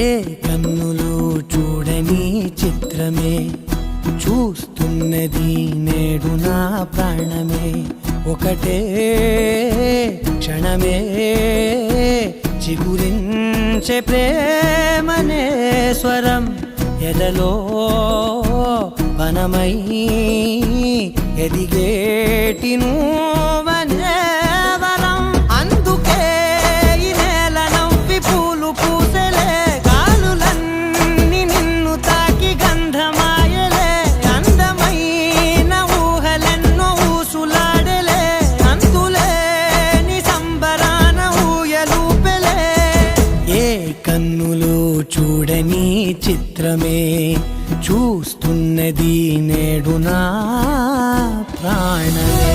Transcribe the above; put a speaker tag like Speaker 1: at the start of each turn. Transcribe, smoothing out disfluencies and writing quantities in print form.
Speaker 1: ఏ కన్నులు చూడని చిత్రమే చూస్తున్నది నేడు నా ప్రాణమే. ఒకటే క్షణమే చిగురించే ప్రేమనే స్వరం ఎదలో వనమై ఎదిగేటి నువ్వనే వరం. అందుకే ఈ నేల నవ్వి పూలు పూసెలే, గాలులన్నీ నిన్ను తాకి గంధమాయలే. అందమైన ఊహలెన్నో ఊసులాడలే, అంతులేని సంబరాన ఊయలూపెలే. ఏ కన్నులు చూడని చిత్రమే చూస్తున్నది నేడు నా ప్రాణమే.